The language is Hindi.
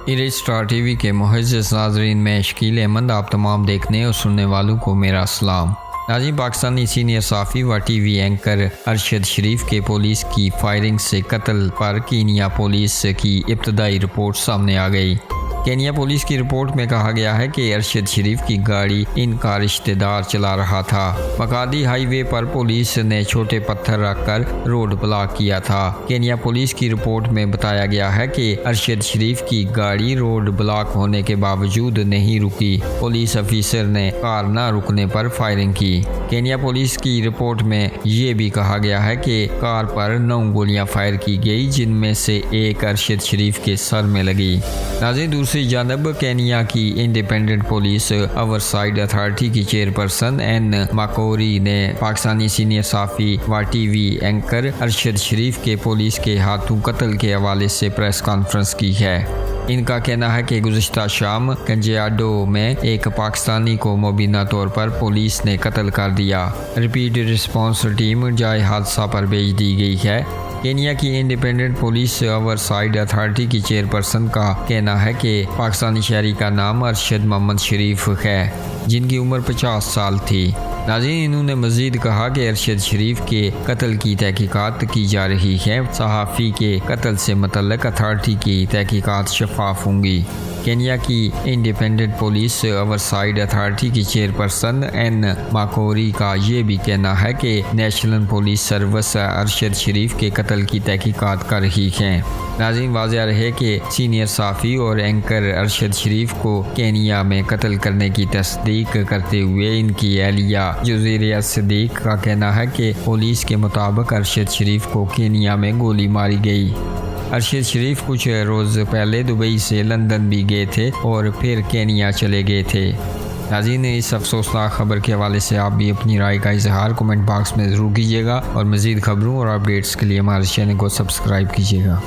इरे स्टार टीवी के मुअज़्ज़ज़ नाज़रीन में शकील अहमद आप तमाम देखने और सुनने वालों को मेरा सलाम। नाज़रीन, पाकिस्तानी सीनियर साफ़ी व टीवी एंकर अरशद शरीफ के पुलिस की फायरिंग से कत्ल पर कीनिया पुलिस की इब्तदाई रिपोर्ट सामने आ गई। केनिया पुलिस की रिपोर्ट में कहा गया है कि अरशद शरीफ की गाड़ी इनका रिश्तेदार चला रहा था। मकादी हाईवे पर पुलिस ने छोटे पत्थर रखकर रोड ब्लॉक किया था। केनिया पुलिस की रिपोर्ट में बताया गया है कि अरशद शरीफ की गाड़ी रोड ब्लॉक होने के बावजूद नहीं रुकी। पुलिस अफसर ने कार न रुकने पर फायरिंग की। केनिया पुलिस की रिपोर्ट में ये भी कहा गया है कि कार पर 9 गोलियां फायर की गई, जिनमें से एक अरशद शरीफ के सर में लगी। नाज़रीन, दूसरी जानब केनिया की इंडिपेंडेंट पुलिस ओवरसाइड अथॉरिटी की चेयरपर्सन एन माकोरी ने पाकिस्तानी सीनियर साफ़ी व टीवी एंकर अरशद शरीफ के पुलिस के हाथों कत्ल के हवाले से प्रेस कॉन्फ्रेंस की है। इनका कहना है कि गुज़िश्ता शाम कंजियाडो में एक पाकिस्तानी को मुबीना तौर पर पुलिस ने कत्ल कर दिया। रिपीट रिस्पांस टीम जाए हादसा पर भेज दी गई है। केनिया की इंडिपेंडेंट पुलिस ओवरसाइड अथॉरिटी की चेयरपर्सन का कहना है कि पाकिस्तानी शहरी का नाम अरशद मोहम्मद शरीफ है, जिनकी उम्र 50 साल थी। नाज़रीन, इन्होंने मज़ीद कहा कि अरशद शरीफ के कत्ल की तहकीकात की जा रही है। सहाफ़ी के कत्ल से मुतल्लिक़ अथॉरिटी की तहकीकात शफाफ होंगी। केनिया की इंडिपेंडेंट पुलिस ओवरसाइड अथॉरिटी की चेयरपर्सन एन माकोरी का ये भी कहना है कि नेशनल पुलिस सर्विस अरशद शरीफ के कत्ल की तहकीकात कर रही है। नाज़रीन, वाज़ेह रहे कि सीनियर साफ़ी और एंकर अरशद शरीफ को केनिया में कत्ल करने की तस्दीक करते हुए इनकी अहलिया जुज़ैरिया सिद्दीक का कहना है कि पुलिस के मुताबिक अरशद शरीफ को केनिया में गोली मारी गई। अरशद शरीफ कुछ रोज़ पहले दुबई से लंदन भी गए थे और फिर केनिया चले गए थे। नाज़रीन, इस अफसोसनाक खबर के हवाले से आप भी अपनी राय का इजहार कमेंट बॉक्स में ज़रूर कीजिएगा और मज़ीद खबरों और अपडेट्स के लिए हमारे चैनल को सब्सक्राइब कीजिएगा।